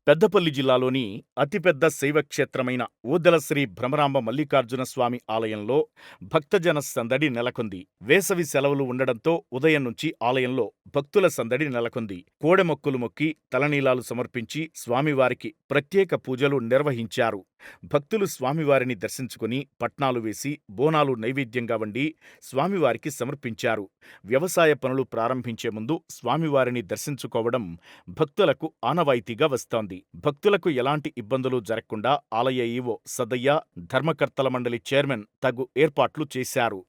పెద్దపల్లి జిల్లాలోని అతిపెద్ద శైవక్షేత్రమైన ఊదల శ్రీ భ్రమరాంబ మల్లికార్జున స్వామి ఆలయంలో భక్తజన సందడి నెలకొంది. వేసవి సెలవులు ఉండడంతో ఉదయం నుంచి ఆలయంలో భక్తుల సందడి నెలకొంది. కోడెమొక్కులు మొక్కి తలనీలాలు సమర్పించి స్వామివారికి ప్రత్యేక పూజలు నిర్వహించారు. భక్తులు స్వామివారిని దర్శించుకుని పట్నాలు వేసి బోనాలు నైవేద్యంగా వండి స్వామివారికి సమర్పించారు. వ్యవసాయ పనులు ప్రారంభించే ముందు స్వామివారిని దర్శించుకోవడం భక్తులకు ఆనవాయితీగా వస్తోంది. భక్తులకు ఎలాంటి ఇబ్బందులు జరగకుండా ఆలయ ఈవో సదయ్య, ధర్మకర్తల మండలి చైర్మన్ తగు ఏర్పాట్లు చేశారు.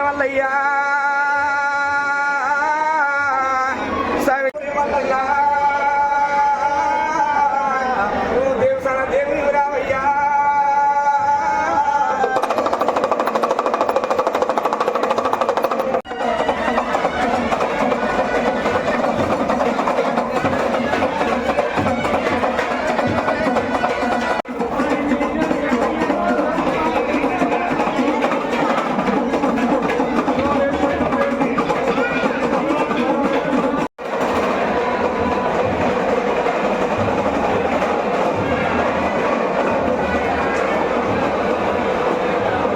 మల్లయ్య